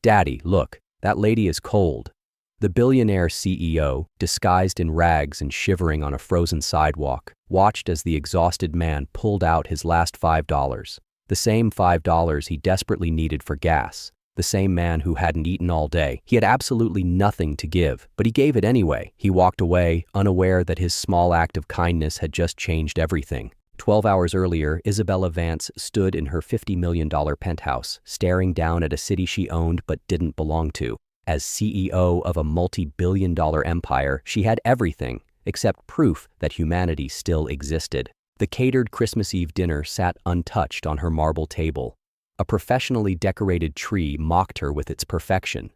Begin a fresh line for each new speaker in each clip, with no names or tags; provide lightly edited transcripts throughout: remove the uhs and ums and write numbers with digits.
"Daddy, look, that lady is cold." The billionaire CEO, disguised in rags and shivering on a frozen sidewalk, watched as the exhausted man pulled out his last $5. The same $5 he desperately needed for gas. The same man who hadn't eaten all day. He had absolutely nothing to give, but he gave it anyway. He walked away, unaware that his small act of kindness had just changed everything. 12 hours earlier, Isabella Vance stood in her $50 million penthouse, staring down at a city she owned but didn't belong to. As CEO of a multi-billion-dollar empire, she had everything except proof that humanity still existed. The catered Christmas Eve dinner sat untouched on her marble table. A professionally decorated tree mocked her with its perfection.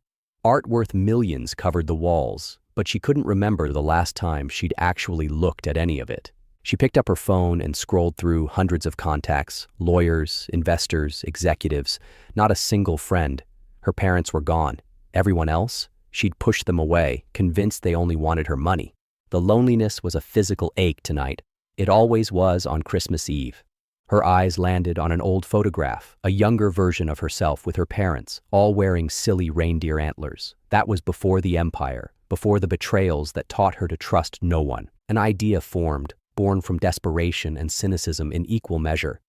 Art worth millions covered the walls, but she couldn't remember the last time she'd actually looked at any of it. She picked up her phone and scrolled through hundreds of contacts, lawyers, investors, executives, not a single friend. Her parents were gone. Everyone else? She'd pushed them away, convinced they only wanted her money. The loneliness was a physical ache tonight. It always was on Christmas Eve. Her eyes landed on an old photograph, a younger version of herself with her parents, all wearing silly reindeer antlers. That was before the empire, before the betrayals that taught her to trust no one. An idea formed, born from desperation and cynicism in equal measure.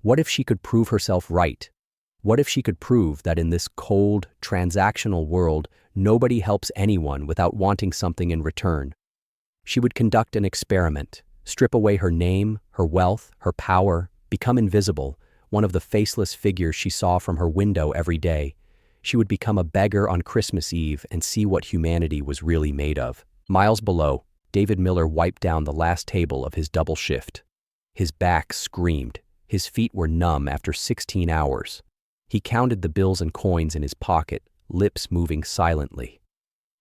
What if she could prove herself right? What if she could prove that in this cold, transactional world, nobody helps anyone without wanting something in return? She would conduct an experiment, strip away her name, her wealth, her power, become invisible, one of the faceless figures she saw from her window every day. She would become a beggar on Christmas Eve and see what humanity was really made of. Miles below, David Miller wiped down the last table of his double shift. His back screamed. His feet were numb after 16 hours. He counted the bills and coins in his pocket, lips moving silently.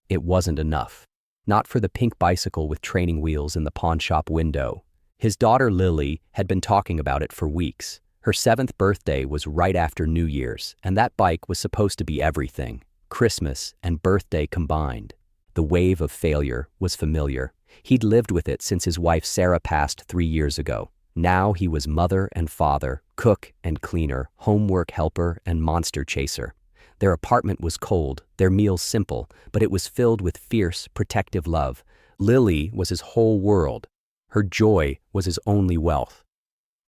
It wasn't enough. Not for the pink bicycle with training wheels in the pawn shop window. His daughter Lily had been talking about it for weeks. Her 7th birthday was right after New Year's, and that bike was supposed to be everything, Christmas and birthday combined. The wave of failure was familiar. He'd lived with it since his wife Sarah passed 3 years ago. Now he was mother and father, cook and cleaner, homework helper and monster chaser. Their apartment was cold, their meals simple, but it was filled with fierce, protective love. Lily was his whole world. Her joy was his only wealth.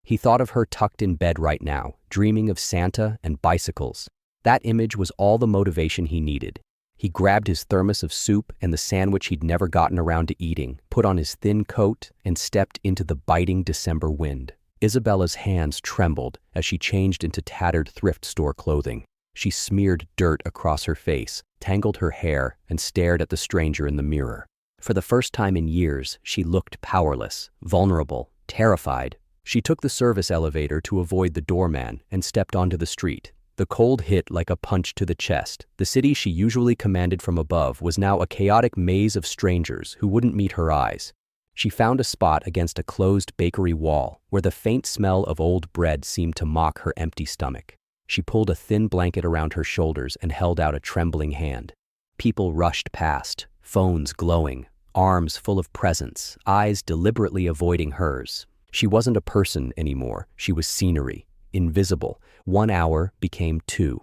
He thought of her tucked in bed right now, dreaming of Santa and bicycles. That image was all the motivation he needed. He grabbed his thermos of soup and the sandwich he'd never gotten around to eating, put on his thin coat, and stepped into the biting December wind. Isabella's hands trembled as she changed into tattered thrift store clothing. She smeared dirt across her face, tangled her hair, and stared at the stranger in the mirror. For the first time in years, she looked powerless, vulnerable, terrified. She took the service elevator to avoid the doorman and stepped onto the street. The cold hit like a punch to the chest. The city she usually commanded from above was now a chaotic maze of strangers who wouldn't meet her eyes. She found a spot against a closed bakery wall where the faint smell of old bread seemed to mock her empty stomach. She pulled a thin blanket around her shoulders and held out a trembling hand. People rushed past, phones glowing, arms full of presents, eyes deliberately avoiding hers. She wasn't a person anymore. She was scenery, invisible. 1 hour became 2.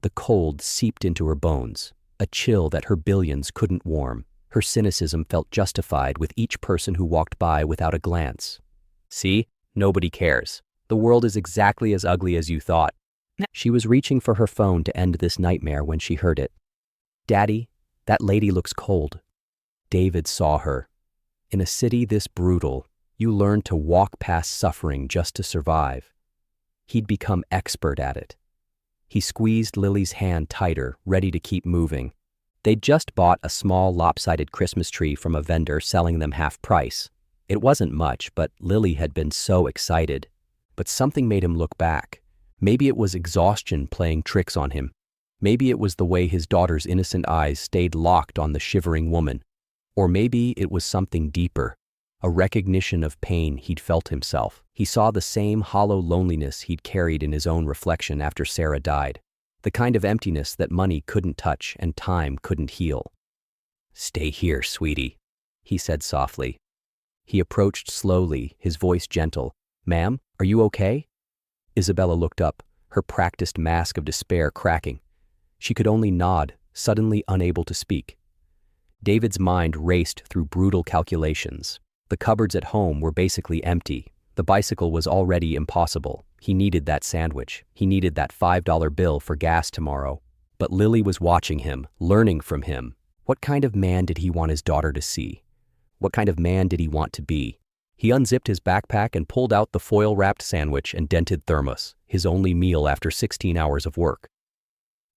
The cold seeped into her bones, a chill that her billions couldn't warm. Her cynicism felt justified with each person who walked by without a glance. See? Nobody cares. The world is exactly as ugly as you thought. She was reaching for her phone to end this nightmare when she heard it. "Daddy, that lady looks cold." David saw her. In a city this brutal, you learn to walk past suffering just to survive. He'd become expert at it. He squeezed Lily's hand tighter, ready to keep moving. They'd just bought a small lopsided Christmas tree from a vendor selling them half price. It wasn't much, but Lily had been so excited. But something made him look back. Maybe it was exhaustion playing tricks on him. Maybe it was the way his daughter's innocent eyes stayed locked on the shivering woman. Or maybe it was something deeper. A recognition of pain he'd felt himself. He saw the same hollow loneliness he'd carried in his own reflection after Sarah died. The kind of emptiness that money couldn't touch and time couldn't heal. "Stay here, sweetie," he said softly. He approached slowly, his voice gentle. "Ma'am, are you okay?" Isabella looked up, her practiced mask of despair cracking. She could only nod, suddenly unable to speak. David's mind raced through brutal calculations. The cupboards at home were basically empty. The bicycle was already impossible. He needed that sandwich. He needed that $5 bill for gas tomorrow. But Lily was watching him, learning from him. What kind of man did he want his daughter to see? What kind of man did he want to be? He unzipped his backpack and pulled out the foil-wrapped sandwich and dented thermos, his only meal after 16 hours of work.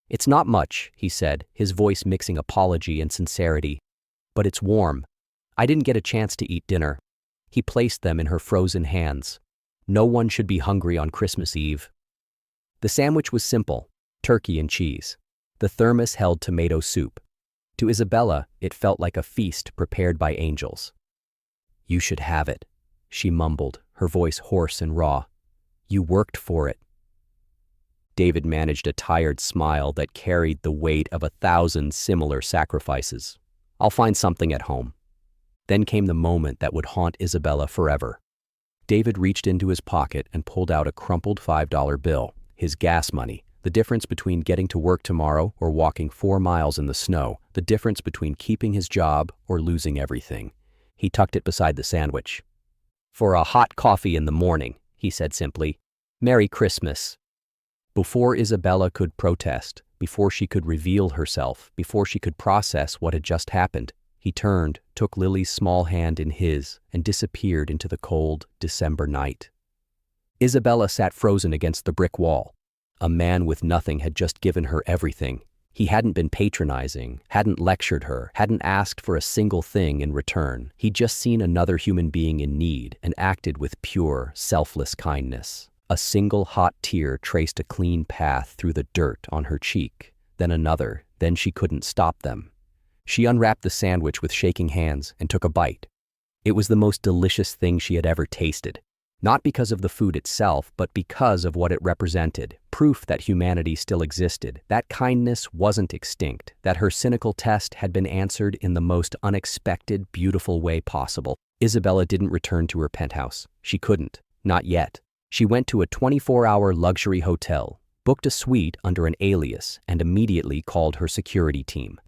"It's not much," he said, his voice mixing apology and sincerity. "But it's warm. I didn't get a chance to eat dinner." He placed them in her frozen hands. No one should be hungry on Christmas Eve. The sandwich was simple, turkey and cheese. The thermos held tomato soup. To Isabella, it felt like a feast prepared by angels. "You should have it," she mumbled, her voice hoarse and raw. "You worked for it." David managed a tired smile that carried the weight of 1,000 similar sacrifices. "I'll find something at home." Then came the moment that would haunt Isabella forever. David reached into his pocket and pulled out a crumpled $5 bill, his gas money, the difference between getting to work tomorrow or walking 4 miles in the snow, the difference between keeping his job or losing everything. He tucked it beside the sandwich. "For a hot coffee in the morning," he said simply. "Merry Christmas." Before Isabella could protest, before she could reveal herself, before she could process what had just happened, he turned, took Lily's small hand in his, and disappeared into the cold December night. Isabella sat frozen against the brick wall. A man with nothing had just given her everything. He hadn't been patronizing, hadn't lectured her, hadn't asked for a single thing in return. He'd just seen another human being in need and acted with pure, selfless kindness. A single hot tear traced a clean path through the dirt on her cheek, then another, then she couldn't stop them. She unwrapped the sandwich with shaking hands and took a bite. It was the most delicious thing she had ever tasted. Not because of the food itself, but because of what it represented, proof that humanity still existed, that kindness wasn't extinct, that her cynical test had been answered in the most unexpected, beautiful way possible. Isabella didn't return to her penthouse. She couldn't. Not yet. She went to a 24-hour luxury hotel, booked a suite under an alias, and immediately called her security team.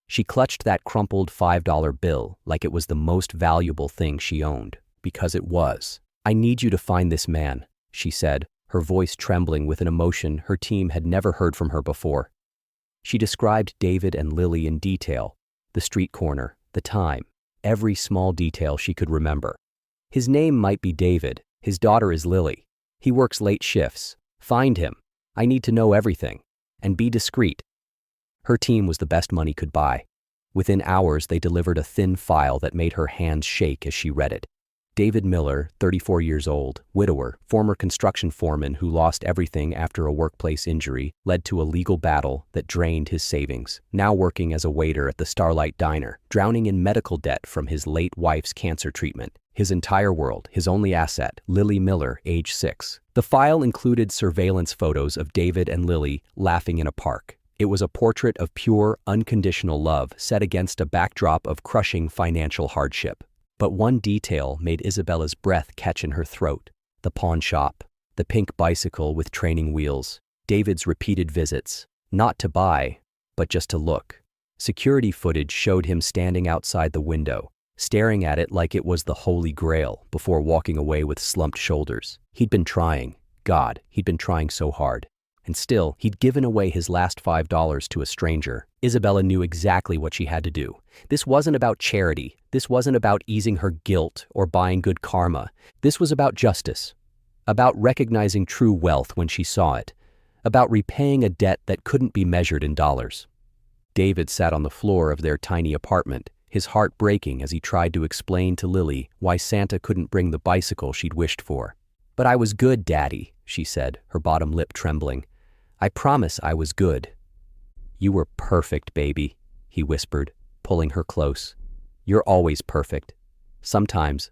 She clutched that crumpled $5 bill like it was the most valuable thing she owned, because it was. "I need you to find this man," she said, her voice trembling with an emotion her team had never heard from her before. She described David and Lily in detail, the street corner, the time, every small detail she could remember. "His name might be David. His daughter is Lily. He works late shifts. Find him. I need to know everything. And be discreet." Her team was the best money could buy. Within hours, they delivered a thin file that made her hands shake as she read it. David Miller, 34 years old, widower, former construction foreman who lost everything after a workplace injury, led to a legal battle that drained his savings, now working as a waiter at the Starlight Diner, drowning in medical debt from his late wife's cancer treatment. His entire world, his only asset, Lily Miller, age 6. The file included surveillance photos of David and Lily laughing in a park. It was a portrait of pure, unconditional love set against a backdrop of crushing financial hardship. But one detail made Isabella's breath catch in her throat: the pawn shop, the pink bicycle with training wheels, David's repeated visits, not to buy, but just to look. Security footage showed him standing outside the window, staring at it like it was the Holy Grail before walking away with slumped shoulders. He'd been trying. God, he'd been trying so hard. And still, he'd given away his last $5 to a stranger. Isabella knew exactly what she had to do. This wasn't about charity. This wasn't about easing her guilt or buying good karma. This was about justice, about recognizing true wealth when she saw it, about repaying a debt that couldn't be measured in dollars. David sat on the floor of their tiny apartment, his heart breaking as he tried to explain to Lily why Santa couldn't bring the bicycle she'd wished for. "But I was good, Daddy," she said, her bottom lip trembling. "I promise I was good." "You were perfect, baby," he whispered, pulling her close. "You're always perfect. Sometimes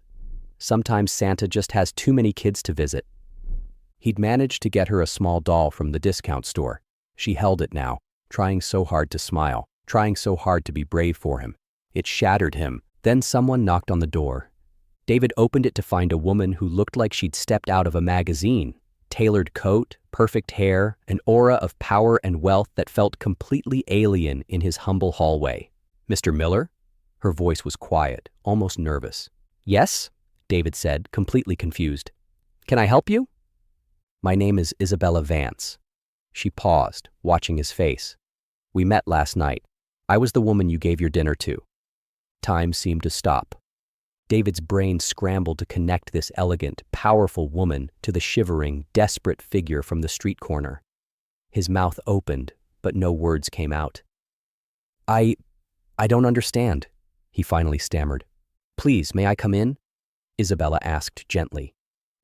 Santa just has too many kids to visit." He'd managed to get her a small doll from the discount store. She held it now, trying so hard to smile, trying so hard to be brave for him. It shattered him. Then someone knocked on the door. David opened it to find a woman who looked like she'd stepped out of a magazine. tailored coat, perfect hair, an aura of power and wealth that felt completely alien in his humble hallway. "Mr. Miller?" Her voice was quiet, almost nervous. "Yes?" David said, completely confused. "Can I help you?" "My name is Isabella Vance." She paused, watching his face. "We met last night. I was the woman you gave your dinner to." Time seemed to stop. David's brain scrambled to connect this elegant, powerful woman to the shivering, desperate figure from the street corner. His mouth opened, but no words came out. I don't understand," he finally stammered. "Please, may I come in?" Isabella asked gently.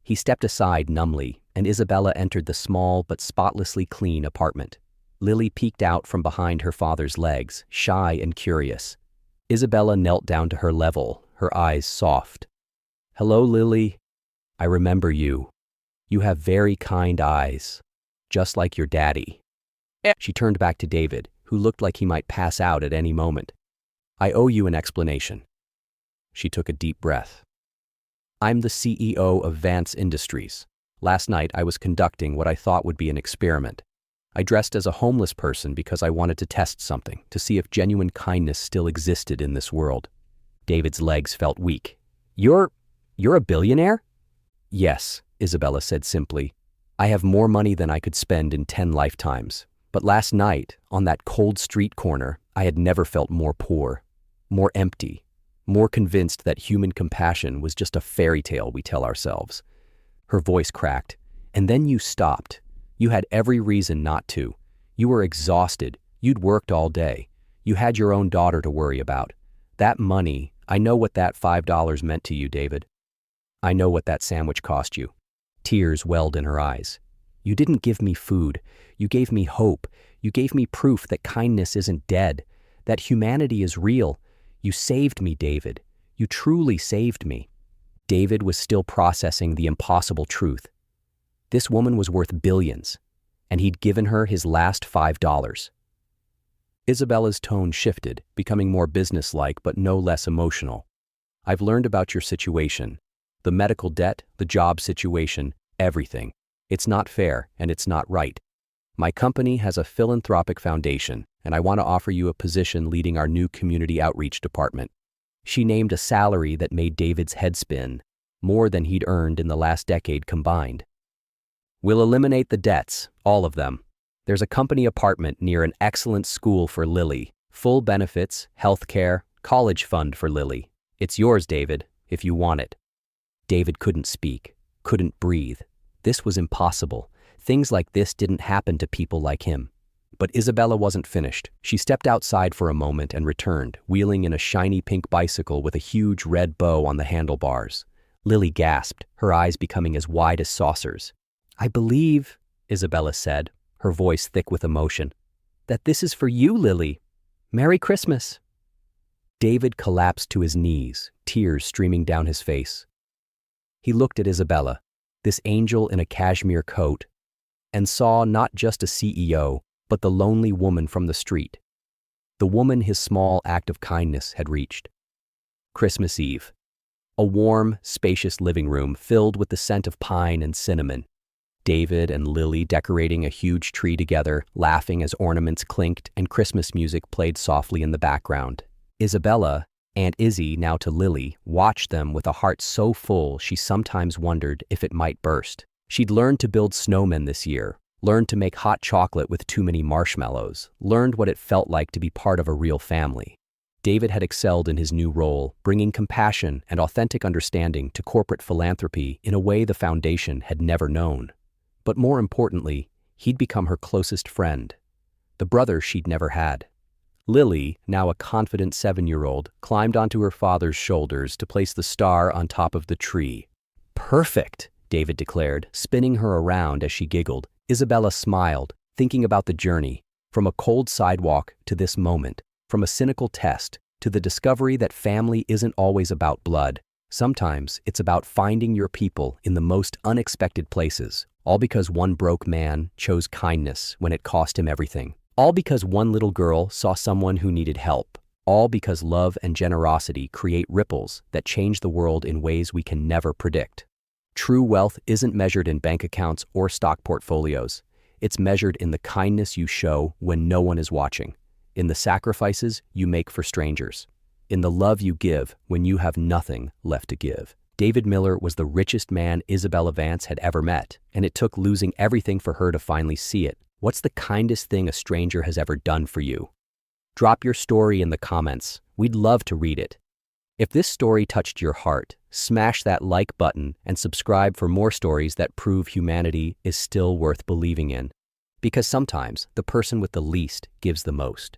He stepped aside numbly, and Isabella entered the small but spotlessly clean apartment. Lily peeked out from behind her father's legs, shy and curious. Isabella knelt down to her level, her eyes soft. "Hello, Lily. I remember you. You have very kind eyes, just like your daddy." She turned back to David, who looked like he might pass out at any moment. "I owe you an explanation." She took a deep breath. "I'm the CEO of Vance Industries. Last night I was conducting what I thought would be an experiment. I dressed as a homeless person because I wanted to test something, to see if genuine kindness still existed in this world." David's legs felt weak. You're a billionaire?" "Yes," Isabella said simply. "I have more money than I could spend in 10 lifetimes. But last night, on that cold street corner, I had never felt more poor, more empty, more convinced that human compassion was just a fairy tale we tell ourselves." Her voice cracked. "And then you stopped. You had every reason not to. You were exhausted. You'd worked all day. You had your own daughter to worry about. That money, I know what that $5 meant to you, David. I know what that sandwich cost you." Tears welled in her eyes. "You didn't give me food. You gave me hope. You gave me proof that kindness isn't dead, that humanity is real. You saved me, David. You truly saved me." David was still processing the impossible truth. This woman was worth billions, and he'd given her his last $5. Isabella's tone shifted, becoming more businesslike but no less emotional. "I've learned about your situation. The medical debt, the job situation, everything. It's not fair, and it's not right. My company has a philanthropic foundation, and I want to offer you a position leading our new community outreach department." She named a salary that made David's head spin, more than he'd earned in the last decade combined. "We'll eliminate the debts, all of them. There's a company apartment near an excellent school for Lily. Full benefits, health care, college fund for Lily. It's yours, David, if you want it." David couldn't speak, couldn't breathe. This was impossible. Things like this didn't happen to people like him. But Isabella wasn't finished. She stepped outside for a moment and returned, wheeling in a shiny pink bicycle with a huge red bow on the handlebars. Lily gasped, her eyes becoming as wide as saucers. "I believe," Isabella said, her voice thick with emotion, "that this is for you, Lily. Merry Christmas." David collapsed to his knees, tears streaming down his face. He looked at Isabella, this angel in a cashmere coat, and saw not just a CEO, but the lonely woman from the street, the woman his small act of kindness had reached. Christmas Eve. A warm, spacious living room filled with the scent of pine and cinnamon. David and Lily decorating a huge tree together, laughing as ornaments clinked and Christmas music played softly in the background. Isabella, Aunt Izzy now to Lily, watched them with a heart so full she sometimes wondered if it might burst. She'd learned to build snowmen this year, learned to make hot chocolate with too many marshmallows, learned what it felt like to be part of a real family. David had excelled in his new role, bringing compassion and authentic understanding to corporate philanthropy in a way the foundation had never known. But more importantly, he'd become her closest friend, the brother she'd never had. Lily, now a confident 7-year-old, climbed onto her father's shoulders to place the star on top of the tree. "Perfect," David declared, spinning her around as she giggled. Isabella smiled, thinking about the journey, from a cold sidewalk to this moment, from a cynical test to the discovery that family isn't always about blood. Sometimes it's about finding your people in the most unexpected places, all because one broke man chose kindness when it cost him everything. All because one little girl saw someone who needed help. All because love and generosity create ripples that change the world in ways we can never predict. True wealth isn't measured in bank accounts or stock portfolios. It's measured in the kindness you show when no one is watching, in the sacrifices you make for strangers, in the love you give when you have nothing left to give. David Miller was the richest man Isabella Vance had ever met, and it took losing everything for her to finally see it. What's the kindest thing a stranger has ever done for you? Drop your story in the comments. We'd love to read it. If this story touched your heart, smash that like button and subscribe for more stories that prove humanity is still worth believing in. Because sometimes the person with the least gives the most.